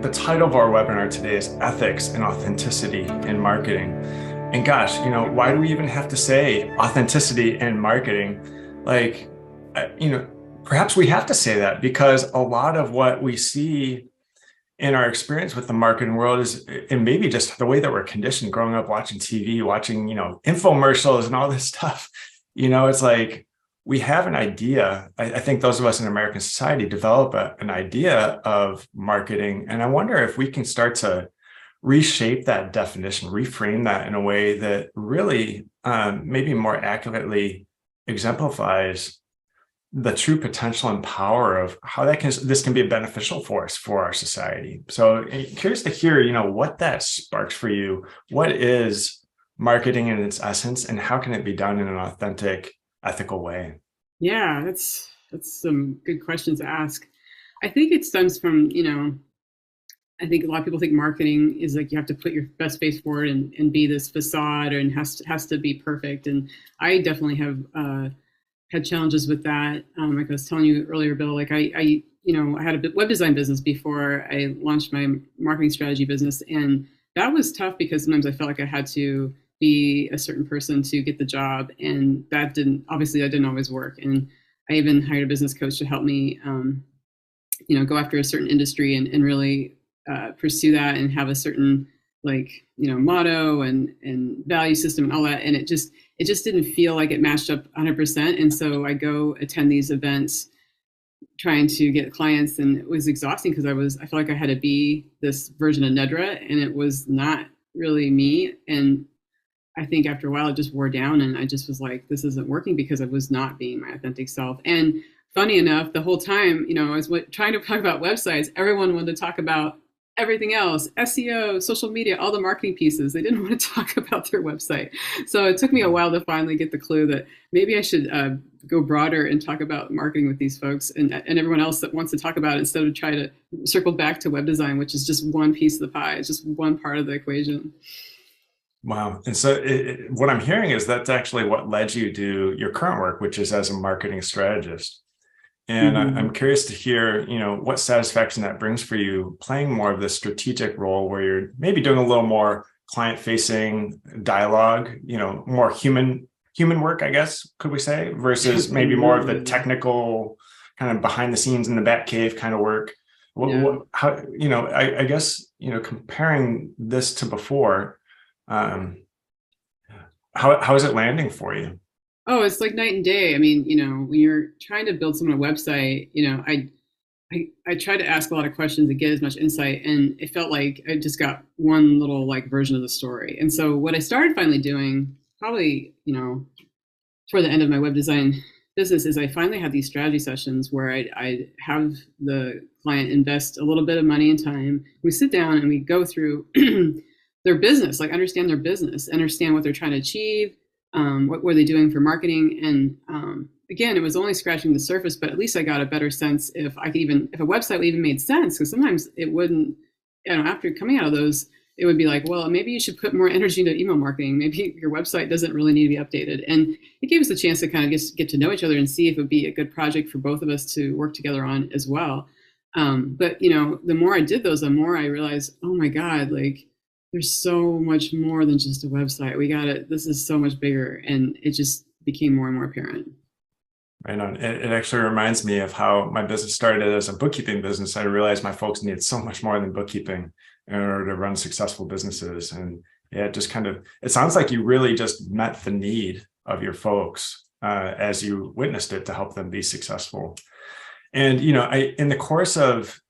The title of our webinar today is Ethics and Authenticity in Marketing. And gosh, why do we even have to say authenticity in marketing? Like, perhaps we have to say that because a lot of what we see in our experience with the marketing world is, and maybe just the way that we're conditioned growing up watching TV, watching, infomercials and all this stuff, it's like, we have an idea. I think those of us in American society develop an idea of marketing. And I wonder if we can start to reshape that definition, reframe that in a way that really maybe more accurately exemplifies the true potential and power of how this can be a beneficial force for our society. So curious to hear, what that sparks for you. What is marketing in its essence, and how can it be done in an authentic, ethical way? Yeah, that's some good questions to ask. I think it stems from, I think a lot of people think marketing is like you have to put your best face forward and be this facade and has to be perfect. And I definitely have had challenges with that. Like I was telling you earlier, Bill, like I had a web design business before I launched my marketing strategy business. And that was tough because sometimes I felt like I had to be a certain person to get the job. And that didn't always work. And I even hired a business coach to help me, go after a certain industry and really pursue that and have a certain motto and value system and all that. And it just didn't feel like it matched up 100%. And so I go attend these events trying to get clients, and it was exhausting because I felt like I had to be this version of Nedra, and it was not really me. And I think after a while it just wore down, and I just was like, this isn't working because I was not being my authentic self. And funny enough, the whole time, I was trying to talk about websites, everyone wanted to talk about everything else, SEO, social media, all the marketing pieces. They didn't want to talk about their website. So it took me a while to finally get the clue that maybe I should go broader and talk about marketing with these folks and everyone else that wants to talk about it, instead of try to circle back to web design, which is just one piece of the pie. It's just one part of the equation. Wow. And so what I'm hearing is that's actually what led you to your current work, which is as a marketing strategist. And I'm curious to hear, what satisfaction that brings for you, playing more of this strategic role where you're maybe doing a little more client-facing dialogue, more human work, I guess, could we say, versus maybe more of the technical kind of behind the scenes in the bat cave kind of work. How, I guess, comparing this to before, how is it landing for you? Oh, it's like night and day. I mean, when you're trying to build someone a website, I try to ask a lot of questions and get as much insight, and it felt like I just got one little version of the story. And so what I started finally doing, probably, toward the end of my web design business, is I finally had these strategy sessions where I have the client invest a little bit of money and time. We sit down and we go through their business, understand their business, understand what they're trying to achieve. What were they doing for marketing? And again, it was only scratching the surface, but at least I got a better sense if a website even made sense, because sometimes it wouldn't, after coming out of those, it would be like, well, maybe you should put more energy into email marketing. Maybe your website doesn't really need to be updated. And it gave us a chance to kind of just get to know each other and see if it would be a good project for both of us to work together on as well. But, the more I did those, the more I realized, oh my God, there's so much more than just a website. This is so much bigger. And it just became more and more apparent. Right on. It actually reminds me of how my business started as a bookkeeping business. I realized my folks needed so much more than bookkeeping in order to run successful businesses. And yeah, it sounds like you really just met the need of your folks as you witnessed it to help them be successful. And, in the course of,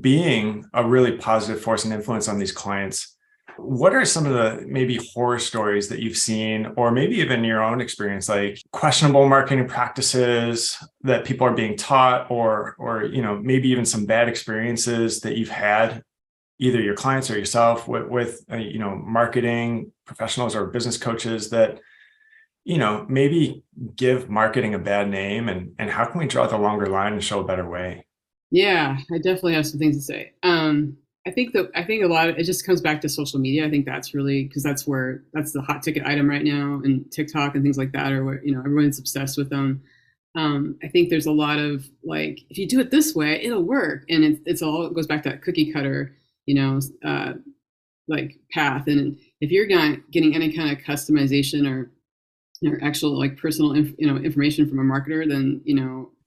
being a really positive force and influence on these clients, what are some of the maybe horror stories that you've seen, or maybe even your own experience, like questionable marketing practices that people are being taught, or maybe even some bad experiences that you've had, either your clients or yourself with marketing professionals or business coaches that, maybe give marketing a bad name, and how can we draw the longer line and show a better way? Yeah, I definitely have some things to say. I think a lot of it just comes back to social media. I think that's really, because that's the hot ticket item right now, and TikTok and things like that are where, everyone's obsessed with them. I think there's a lot of like, if you do it this way, it'll work. And it's all, it goes back to that cookie cutter, you know, like path. And if you're not getting any kind of customization or actual like personal, information from a marketer, then,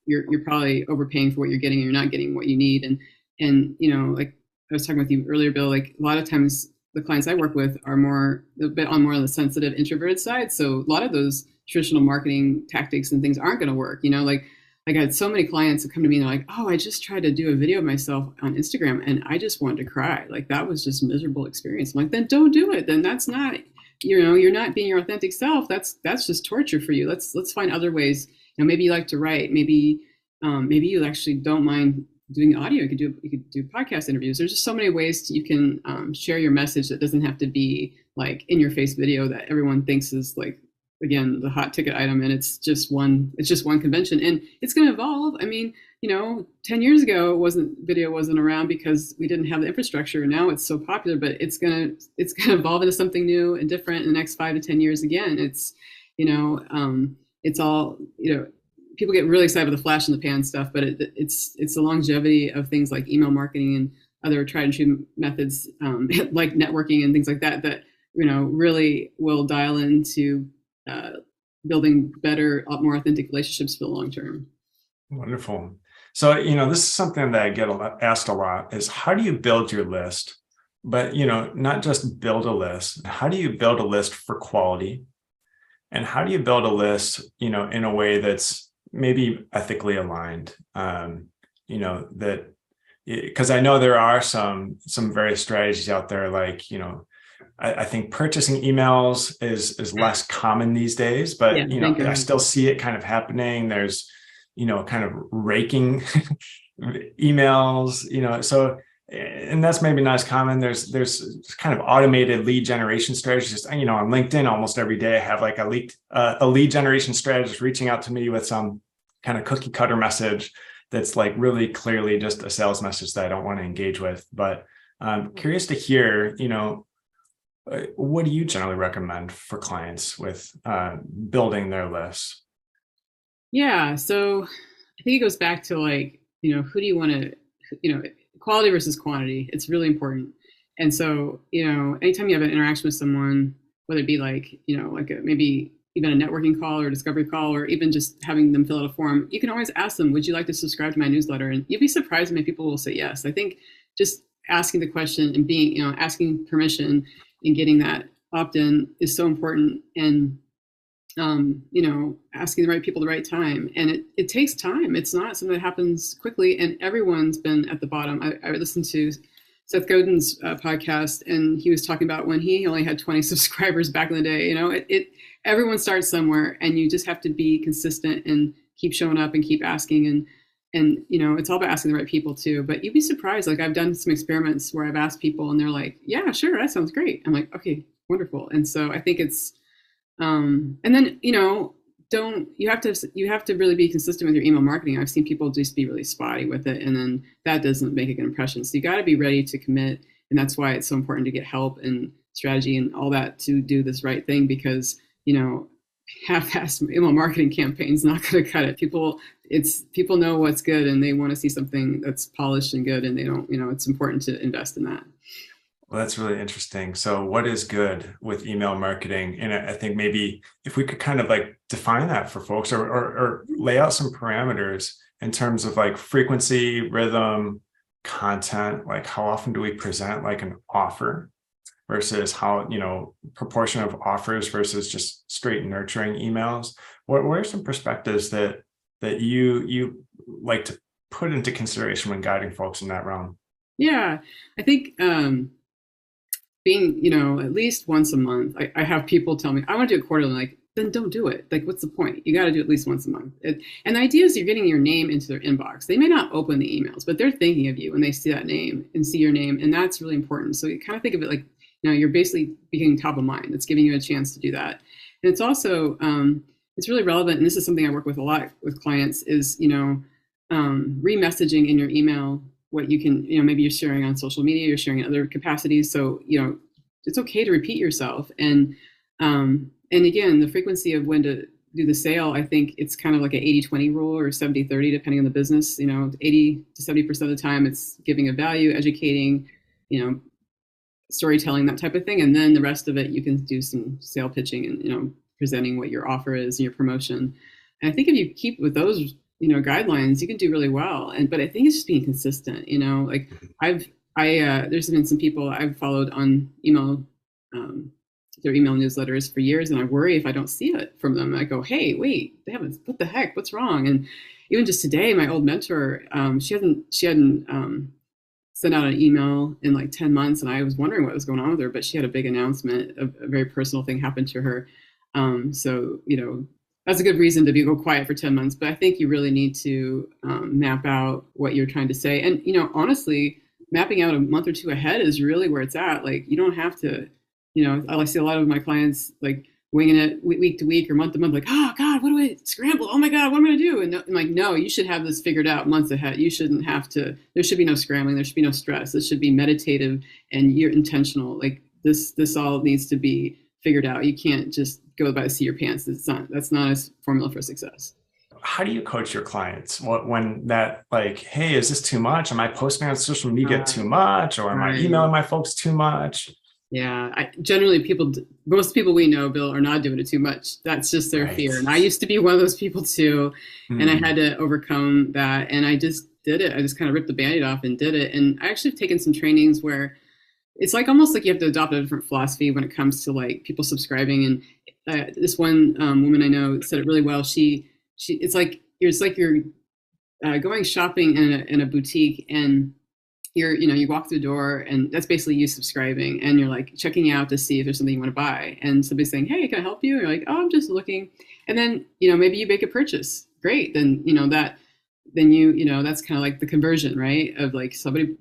you're probably overpaying for what you're getting and you're not getting what you need. And, like I was talking with you earlier, Bill, like a lot of times the clients I work with are a bit on more of the sensitive introverted side. So a lot of those traditional marketing tactics and things aren't going to work. Like I had so many clients that come to me and they're like, oh, I just tried to do a video of myself on Instagram and I just wanted to cry. Like that was just a miserable experience. I'm like, then don't do it. Then that's not, you're not being your authentic self. That's just torture for you. Let's find other ways. Maybe you like to write. Maybe you actually don't mind doing audio. You could do podcast interviews. There's just so many ways you can share your message that doesn't have to be like in your face video that everyone thinks is like, again, the hot ticket item, and it's just one convention, and it's going to evolve. I mean, 10 years ago video wasn't around because we didn't have the infrastructure. Now it's so popular, but it's going to evolve into something new and different in the next 5 to 10 years. Again, it's all, people get really excited with the flash in the pan stuff, but it's the longevity of things like email marketing and other tried and true methods, like networking and things like that really will dial into building better, more authentic relationships for the long term. Wonderful. So, this is something that I get asked a lot is how do you build your list? But, not just build a list. How do you build a list for quality? And how do you build a list, in a way that's maybe ethically aligned? That, because I know there are some various strategies out there, like, I think purchasing emails is less common these days, but I still see it kind of happening. There's, kind of raking emails, so, and that's maybe not as common. There's kind of automated lead generation strategies. On LinkedIn, almost every day I have like a lead generation strategist reaching out to me with some kind of cookie cutter message that's like really clearly just a sales message that I don't want to engage with. But I'm curious to hear, what do you generally recommend for clients with building their lists? Yeah, so I think it goes back to like, who do you want to, quality versus quantity. It's really important. And so, anytime you have an interaction with someone, whether it be like, maybe even a networking call or a discovery call, or even just having them fill out a form, you can always ask them, would you like to subscribe to my newsletter? And you'll be surprised how many people will say yes. I think just asking the question and being, asking permission and getting that opt-in is so important. And, asking the right people at the right time. And it takes time. It's not something that happens quickly. And everyone's been at the bottom. I listened to Seth Godin's podcast, and he was talking about when he only had 20 subscribers back in the day. Everyone starts somewhere, and you just have to be consistent and keep showing up and keep asking. And it's all about asking the right people too. But you'd be surprised. Like I've done some experiments where I've asked people, and they're like, "Yeah, sure, that sounds great." I'm like, "Okay, wonderful." And so I think it's, and then you have to really be consistent with your email marketing. I've seen people just be really spotty with it, and then that doesn't make a good impression. So you got to be ready to commit, and that's why it's so important to get help and strategy and all that to do this right thing. Because half-assed email marketing campaigns not going to cut it. People know what's good, and they want to see something that's polished and good, and they don't. It's important to invest in that. Well, that's really interesting. So what is good with email marketing? And I think maybe if we could kind of like define that for folks, or lay out some parameters in terms of like frequency, rhythm, content, like how often do we present like an offer versus how, proportion of offers versus just straight nurturing emails. What are some perspectives that you like to put into consideration when guiding folks in that realm? Yeah, I think, being, at least once a month, I have people tell me, I want to do it quarterly. Like, then don't do it. Like, what's the point? You got to do it at least once a month. And the idea is you're getting your name into their inbox. They may not open the emails, but they're thinking of you when they see that name and see your name. And that's really important. So you kind of think of it like, you're basically becoming top of mind. It's giving you a chance to do that. And it's also, it's really relevant. And this is something I work with a lot with clients is, re-messaging in your email what you can, maybe you're sharing on social media, you're sharing in other capacities. So, it's okay to repeat yourself. And again, the frequency of when to do the sale, I think it's kind of like an 80-20 rule or 70-30, depending on the business. 80 to 70% of the time it's giving a value, educating, you know, storytelling, that type of thing. And then the rest of it, you can do some sale pitching and, presenting what your offer is and your promotion. And I think if you keep with those, guidelines, you can do really well. But I think it's just being consistent, like there's been some people I've followed on email, their email newsletters for years, and I worry if I don't see it from them. I go, hey, wait, they haven't, what the heck, what's wrong? And even just today, my old mentor, she hadn't sent out an email in like 10 months, and I was wondering what was going on with her, but she had a big announcement, a very personal thing happened to her. So, that's a good reason to go quiet for 10 months. But I think you really need to map out what you're trying to say. And, honestly, mapping out a month or two ahead is really where it's at. Like, you don't have to, I see a lot of my clients like winging it week to week or month to month, like, oh God, what do I scramble? Oh my God, what am I gonna do? And I'm like, no, you should have this figured out months ahead. You shouldn't have to, there should be no scrambling. There should be no stress. This should be meditative and you're intentional. Like this all needs to be figured out. You can't just go by the seat of your pants. That's not a formula for success. How do you coach your clients when that, like, hey, is this too much? Am I posting on social media too much? Or am I emailing my folks too much? Yeah, generally most people we know, Bill, are not doing it too much. That's just their fear. And I used to be one of those people too. And I had to overcome that. And I just did it. I just kind of ripped the Band-Aid off and did it. And I actually have taken some trainings where it's like almost like you have to adopt a different philosophy when it comes to like people subscribing. And this one woman I know said it really well. It's like you're going shopping in a boutique, and you walk through the door, and that's basically you subscribing, and you're like checking out to see if there's something you want to buy, and somebody's saying, hey, can I help you? And you're like, oh, I'm just looking. And then maybe you make a purchase. Great. Then that's kind of like the conversion, right? Of like somebody,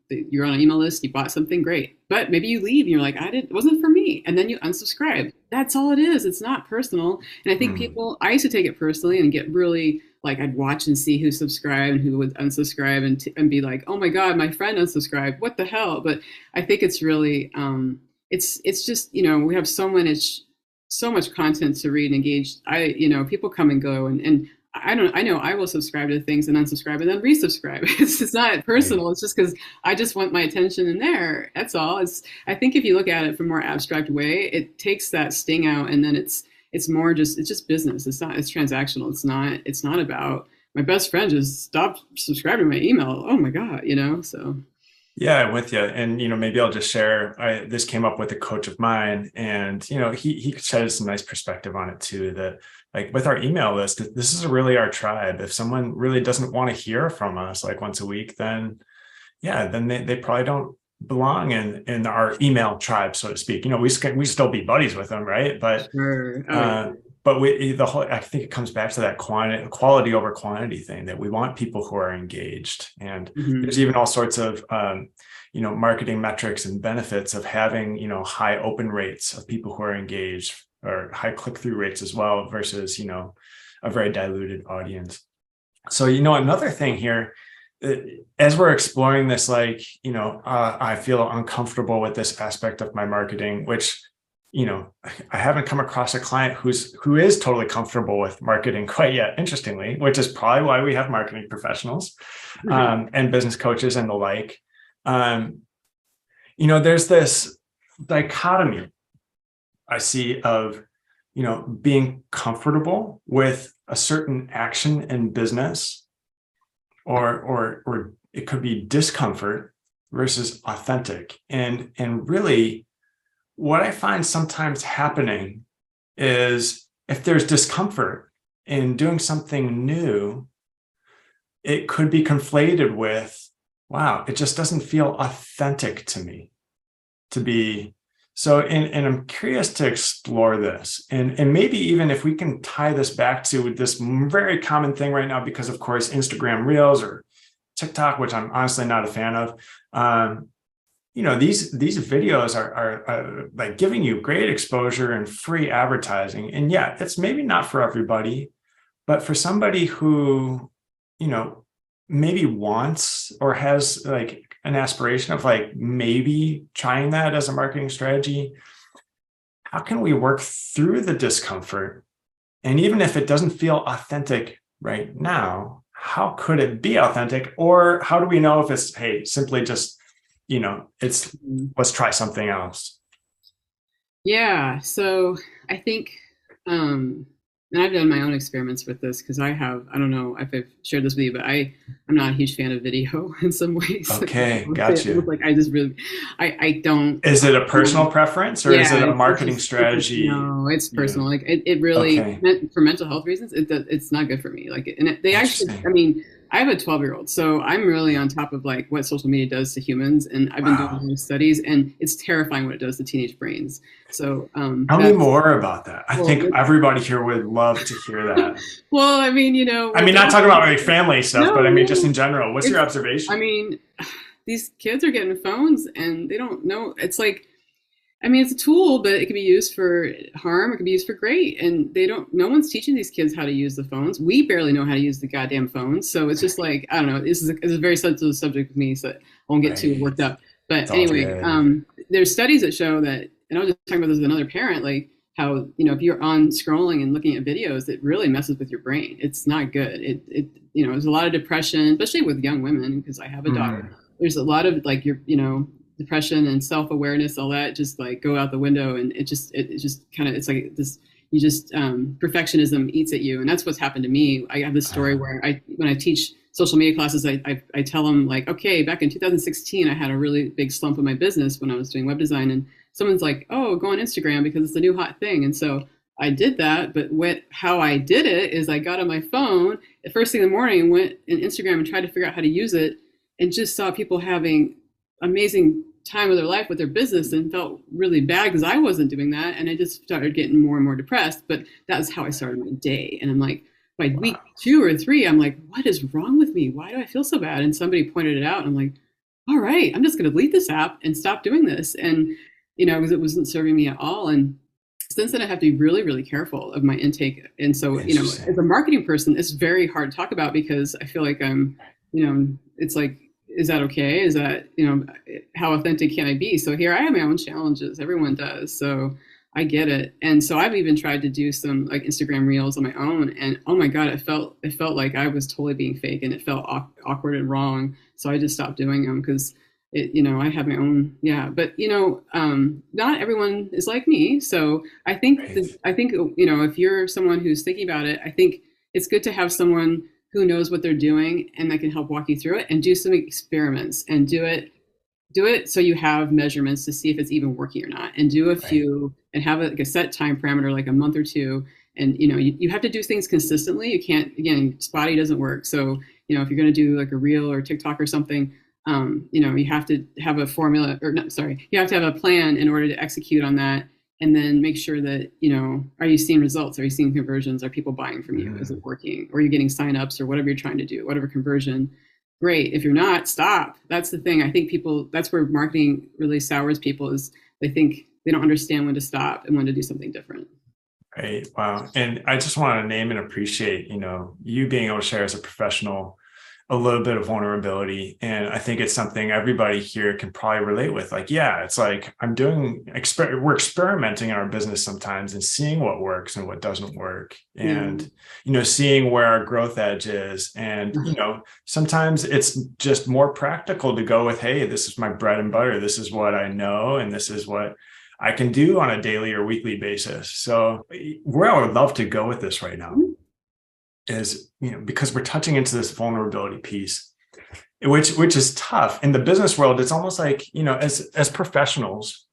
you're on an email list, you bought something, great. But maybe you leave and you're like, it wasn't for me. And then you unsubscribe. That's all it is. It's not personal. And I think I used to take it personally and get really like, I'd watch and see who subscribed and who would unsubscribe and be like, oh my God, my friend unsubscribed. What the hell? But I think it's really, it's just, we have so much content to read and engage. People come and go, and I know I will subscribe to things and unsubscribe and then resubscribe. It's not personal. It's just because I just want my attention in there. That's all. I think if you look at it from a more abstract way, it takes that sting out, and then it's just business. It's transactional. It's not about my best friend just stopped subscribing to my email. Oh my God, so. Yeah, I'm with you. And, maybe I'll just share, this came up with a coach of mine, and, he shed some nice perspective on it too, that like with our email list, this is really our tribe. If someone really doesn't want to hear from us like once a week, then they probably don't belong in our email tribe, so to speak. We still be buddies with them, right? But sure. but I think it comes back to that quality over quantity thing, that we want people who are engaged. And there's even all sorts of marketing metrics and benefits of having high open rates of people who are engaged, or high click-through rates as well, versus a very diluted audience. So another thing here, as we're exploring this, like I feel uncomfortable with this aspect of my marketing, which I haven't come across a client who is totally comfortable with marketing quite yet, interestingly, which is probably why we have marketing professionals and business coaches and the like. There's this dichotomy I see of, being comfortable with a certain action in business, or it could be discomfort versus authentic. And really, what I find sometimes happening is if there's discomfort in doing something new, it could be conflated with, wow, it just doesn't feel authentic to me to be. So, and I'm curious to explore this, and maybe even if we can tie this back to this very common thing right now, because of course, Instagram Reels or TikTok, which I'm honestly not a fan of, these videos are like giving you great exposure and free advertising. And yeah, it's maybe not for everybody, but for somebody who, maybe wants or has like an aspiration of like maybe trying that as a marketing strategy, how can we work through the discomfort And even if it doesn't feel authentic right now, how could it be authentic? Or how do we know if it's, hey, simply just, it's, Mhm. let's try something else? Yeah, so I think, and I've done my own experiments with this because I don't know if I've shared this with you, but I'm not a huge fan of video in some ways. Okay, I would say almost gotcha. like I just really, I don't. Is it a um, personal preference or is Yeah, it a it's marketing just it's just strategy? no, it's Yeah. personal. Like it really Okay. for mental health reasons, it's not good for me. Like, they actually, I Interesting. mean, I have a 12-year-old, so I'm really on top of like what social media does to humans, and I've been doing a Wow. lot of studies, and it's terrifying what it does to teenage brains. So Tell me that's more about that. I well, think everybody here would love to hear that. well, I mean, I we're mean, not talking adults. about like family stuff, but I No, mean, just in no, general, what's your it's. I observation? mean, these kids are getting phones, and they don't know. It's like, I mean, it's a tool, but it can be used for harm. It can be used for great. And they don't, no one's teaching these kids how to use the phones. We barely know how to use the goddamn phones. So it's just like, I don't know, it's a very sensitive subject with me, so I won't get too Right. worked up. But It's all anyway, good. there's studies that show that, and I was just talking about this with another parent, like how, if you're on scrolling and looking at videos, it really messes with your brain. It's not good. There's a lot of depression, especially with young women, because I have a daughter. Mm, There's a lot of like, depression and self-awareness, all that just like go out the window, and it just kind of, it's like this, you just perfectionism eats at you, and that's what's happened to me. I have this story uh, where when I teach social media classes, I tell them like, okay, back in 2016 I had a really big slump in my business when I was doing web design, and someone's like, oh, go on Instagram because it's the new hot thing. And so I did that, but how I did it is I got on my phone the first thing in the morning, went in Instagram and tried to figure out how to use it, and just saw people having amazing time of their life with their business, and felt really bad because I wasn't doing that. And I just started getting more and more depressed. But that was how I started my day. And I'm like, by wow. week 2 or 3, I'm like, what is wrong with me? Why do I feel so bad? And somebody pointed it out. And I'm like, all right, I'm just going to delete this app and stop doing this. And, because it wasn't serving me at all. And since then, I have to be really, really careful of my intake. And so, as Interesting. a marketing person, it's very hard to talk about because I feel like it's like, is that okay? Is that, how authentic can I be? So here I have my own challenges. Everyone does. So I get it. And so I've even tried to do some like Instagram reels on my own. And oh my God, it felt like I was totally being fake, and it felt awkward and wrong. So I just stopped doing them because I have my own, yeah. But not everyone is like me. So Right. I think, if you're someone who's thinking about it, I think it's good to have someone who knows what they're doing and that can help walk you through it, and do some experiments, and do it so you have measurements to see if it's even working or not, and do a Right. few, and have like a set time parameter, like a month or two. And you have to do things consistently. You can't, again, spotty doesn't work. So if you're going to do like a reel or TikTok or something, you have to have a formula, or not, sorry, you have to have a plan in order to execute on that. And then make sure that, are you seeing results? Are you seeing conversions? Are people buying from you? Is it Mm, working? Or are you getting signups, or whatever you're trying to do, whatever conversion? Great. If you're not, stop. That's the thing. I think that's where marketing really sours people, is they think they don't understand when to stop and when to do something different. right. Wow. And I just want to name and appreciate, you being able to share as a professional a little bit of vulnerability. And I think it's something everybody here can probably relate with. Like, yeah, it's like we're experimenting in our business sometimes and seeing what works and what doesn't work. Yeah. And, seeing where our growth edge is. And, sometimes it's just more practical to go with, hey, this is my bread and butter. This is what I know. And this is what I can do on a daily or weekly basis. So where I would love to go with this right now is, because we're touching into this vulnerability piece, which is tough in the business world. It's almost like, as professionals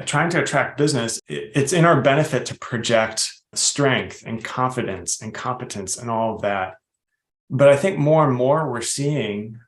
trying to attract business, it's in our benefit to project strength and confidence and competence and all of that. But I think more and more we're seeing,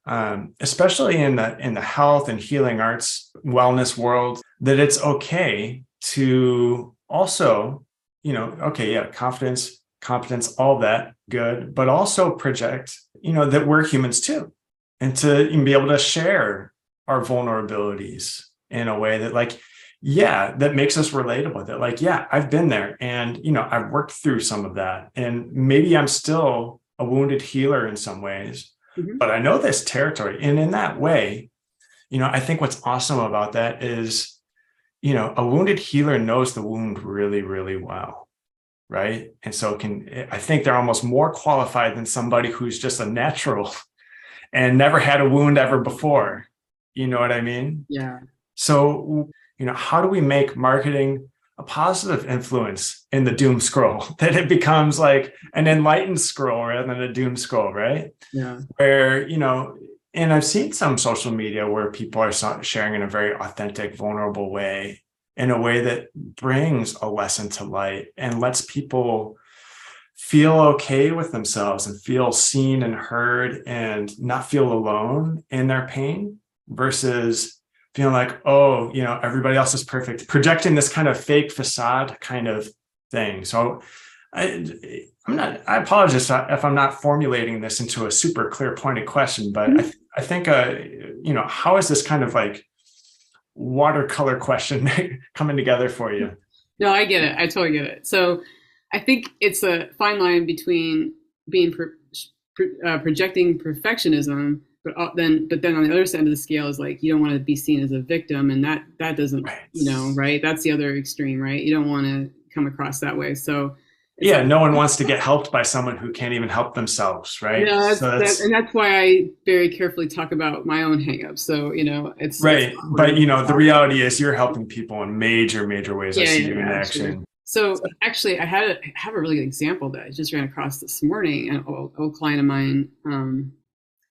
especially in the health and healing arts wellness world, that it's okay to also, okay, yeah, confidence, competence, all that good, but also project, that we're humans too, and to even be able to share our vulnerabilities in a way that, like, yeah, that makes us relatable. That, like, yeah, I've been there, and I've worked through some of that, and maybe I'm still a wounded healer in some ways, Mhm. but I know this territory. And in that way, I think what's awesome about that is, a wounded healer knows the wound really, really well. right? And so I think they're almost more qualified than somebody who's just a natural and never had a wound ever before. You know what I mean? Yeah. So, how do we make marketing a positive influence in the doom scroll that it becomes like an enlightened scroll rather than a doom scroll, right? Yeah. Where, and I've seen some social media where people are sharing in a very authentic, vulnerable way, in a way that brings a lesson to light and lets people feel okay with themselves and feel seen and heard and not feel alone in their pain versus feeling like, oh, everybody else is perfect, projecting this kind of fake facade kind of thing. So I apologize if I'm not formulating this into a super clear pointed question, but I think, how is this kind of like watercolor question coming together for you? No, I get it. I totally get it. So I think it's a fine line between being projecting perfectionism, but then on the other side of the scale is like you don't want to be seen as a victim, and that doesn't, Right. right? That's the other extreme, right? You don't want to come across that way. So it's Yeah, like, no one wants to get helped by someone who can't even help themselves, right? no, So and that's why I very carefully talk about my own hangups. So it's right. But awkward. the reality is you're helping people in major, major ways. I Yeah, see yeah, you in yeah, sure. action. So actually, have a really good example that I just ran across this morning. An old client of mine,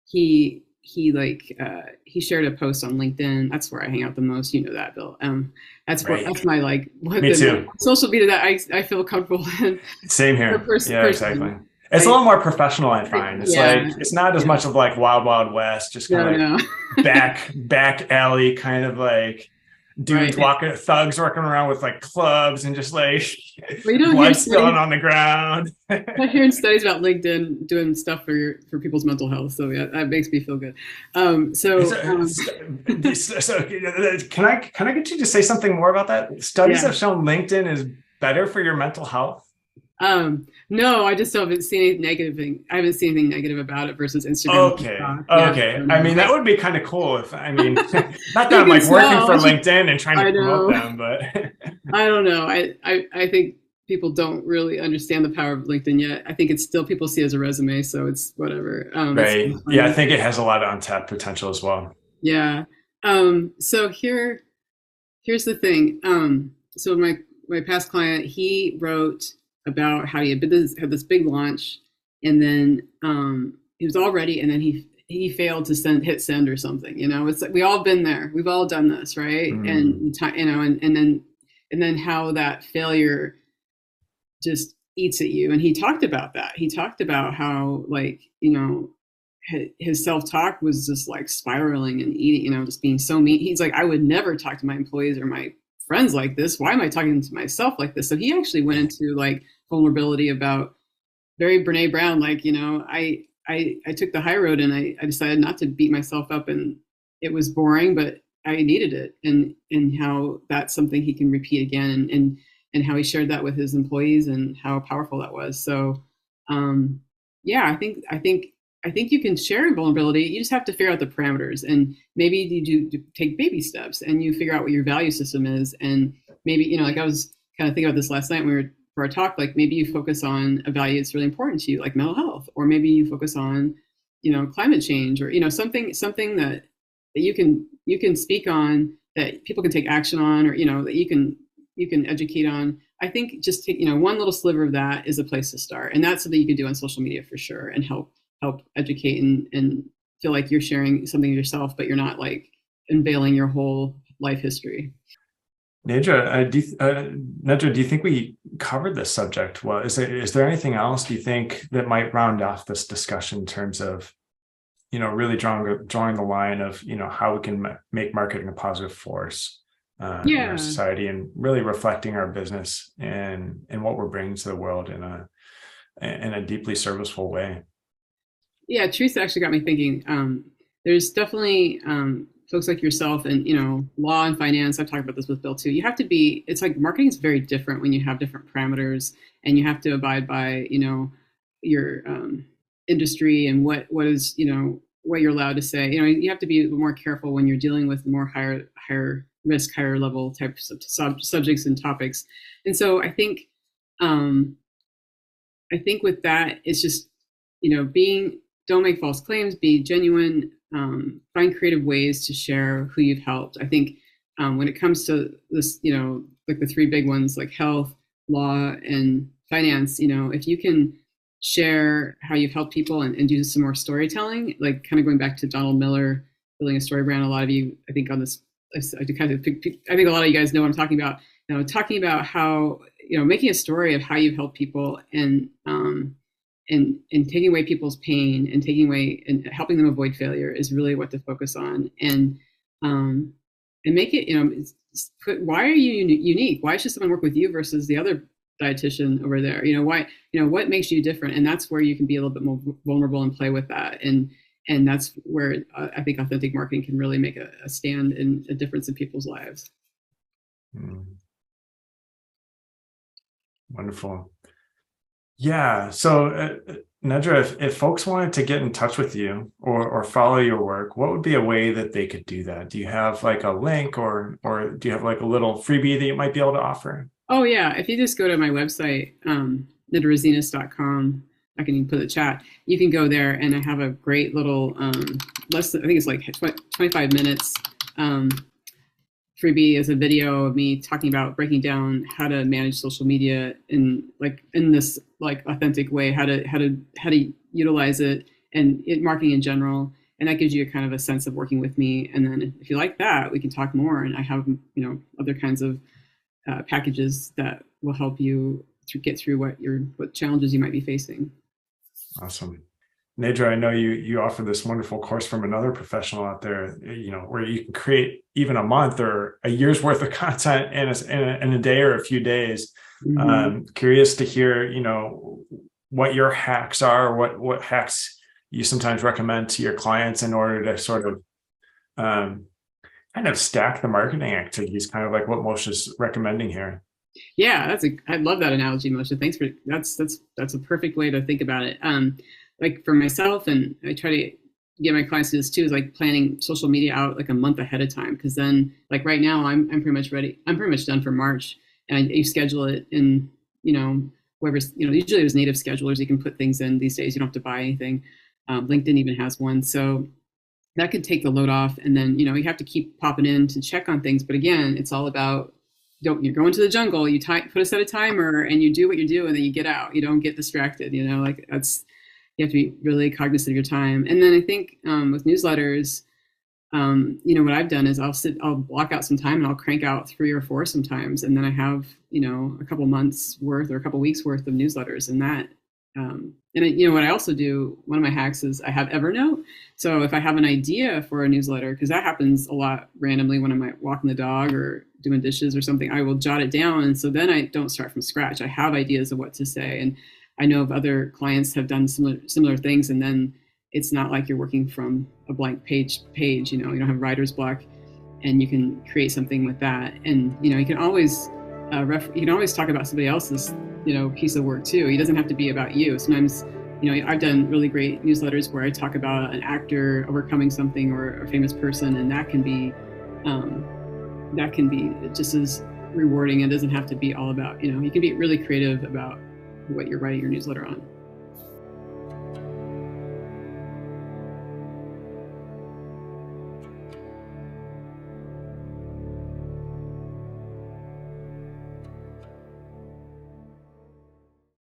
he shared a post on LinkedIn. That's where I hang out the most. You know that, Bill. Right. That's my like what Me the too. social media that I feel comfortable in. Same here. Yeah, exactly. Person, It's a I little more professional, I find. It's like yeah, it's not as yeah. much of like Wild Wild West, just kind of No, like no, back alley kind of like dudes right. thugs walking around with like clubs and just like Well, you don't hear blood spilling studies. on the ground. I'm hearing studies about LinkedIn doing stuff for people's mental health. So yeah, that makes me feel good. Is So so can I get you to say something more about that? Studies yeah. have shown LinkedIn is better for your mental health. No, I just haven't seen any negative thing. I haven't seen anything negative about it versus Instagram. Okay. Yeah, Okay. so I no. mean, that would be kind of cool if, I mean, not that You I'm can like working tell. for LinkedIn and trying to I promote know. them, but I don't know. I think people don't really understand the power of LinkedIn yet. I think it's still people see it as a resume, so it's whatever. It's right. still Yeah, I funny. think it has a lot of untapped potential as well. Yeah. So here's the thing. So my past client, he wrote about how he had this big launch, and then he was all ready, and then he failed to hit send or something. It's like we all been there. We've all done this, right? Mm, And and then how that failure just eats at you. And he talked about that. He talked about how like his self-talk was just like spiraling and eating, just being so mean. He's like, I would never talk to my employees or my friends like this. Why am I talking to myself like this? So he actually went into like vulnerability about very Brene Brown, like, I took the high road and I decided not to beat myself up, and it was boring, but I needed it. And how that's something he can repeat again, and how he shared that with his employees and how powerful that was. So yeah, I think you can share vulnerability. You just have to figure out the parameters, and maybe you do take baby steps, and you figure out what your value system is. And maybe, like I was kind of thinking about this last night when we were for our talk, like maybe you focus on a value that's really important to you, like mental health, or maybe you focus on, climate change, or something that you can speak on, that people can take action on, or that you can educate on. I think just take, one little sliver of that is a place to start, and that's something you can do on social media for sure, and help educate and feel like you're sharing something yourself, but you're not like unveiling your whole life history. Nedra, Nedra, do you think we covered this subject well? Is there anything else do you think that might round off this discussion in terms of, really drawing the line of, how we can make marketing a positive force in our Yeah. society and really reflecting our business and what we're bringing to the world in a deeply serviceful way? Yeah, truth actually got me thinking. There's definitely folks like yourself and law and finance. I've talked about this with Bill too. You have to be. It's like marketing is very different when you have different parameters, and you have to abide by your industry and what is what you're allowed to say. You have to be more careful when you're dealing with more higher risk, higher level types of subjects and topics. And so I think um, I think with that, it's just, don't make false claims, be genuine, find creative ways to share who you've helped. I think when it comes to this, like the three big ones, like health, law, and finance, if you can share how you've helped people and do some more storytelling, like kind of going back to Donald Miller, building a story brand. A lot of you, I think, on this, I think a lot of you guys know what I'm talking about. Talking about how, making a story of how you've helped people, and taking away people's pain and taking away and helping them avoid failure is really what to focus on. And make it, why are you unique? Why should someone work with you versus the other dietitian over there? Why, what makes you different? And that's where you can be a little bit more vulnerable and play with that. And that's where I think authentic marketing can really make a stand and a difference in people's lives. Wonderful. Yeah. So, Nedra, if folks wanted to get in touch with you or follow your work, what would be a way that they could do that? Do you have like a link or do you have like a little freebie that you might be able to offer? Oh, yeah. If you just go to my website, nedrarezinas.com, I can put a chat. You can go there, and I have a great little, I think it's like 25 minutes freebie is a video of me talking about breaking down how to manage social media in this like authentic way, how to utilize it and marketing in general. And that gives you a kind of a sense of working with me. And then if you like that, we can talk more. And I have, other kinds of packages that will help you to get through what challenges you might be facing. Awesome. Nedra, I know you offer this wonderful course from another professional out there, where you can create even a month or a year's worth of content in a day or a few days. Mm-hmm. Curious to hear, what your hacks are, what hacks you sometimes recommend to your clients in order to sort of kind of stack the marketing activities, kind of like what Moshe's recommending here. Yeah, I love that analogy, Moshe. Thanks for that's a perfect way to think about it. Like for myself, and I try to get my clients to this too, is like planning social media out like a month ahead of time. Because then, like right now, I'm pretty much ready. I'm pretty much done for March, and you schedule it in, whoever's, usually there's native schedulers you can put things in these days. You don't have to buy anything. LinkedIn even has one, so that could take the load off. And then you have to keep popping in to check on things. But again, it's all about you're going to the jungle. You set a timer and you do what you do, and then you get out. You don't get distracted. Like that's. You have to be really cognizant of your time. And then I think with newsletters, what I've done is I'll block out some time and I'll crank out 3 or 4 sometimes. And then I have, a couple months worth or a couple weeks worth of newsletters. And that, what I also do, one of my hacks is I have Evernote. So if I have an idea for a newsletter, because that happens a lot randomly when I'm walking the dog or doing dishes or something, I will jot it down. And so then I don't start from scratch. I have ideas of what to say. And I know of other clients have done similar things, and then it's not like you're working from a blank page. You don't have writer's block, and you can create something with that. And you can always talk about somebody else's piece of work too. It doesn't have to be about you. Sometimes I've done really great newsletters where I talk about an actor overcoming something or a famous person, and that can be just as rewarding. It doesn't have to be all about you can be really creative about what you're writing your newsletter on.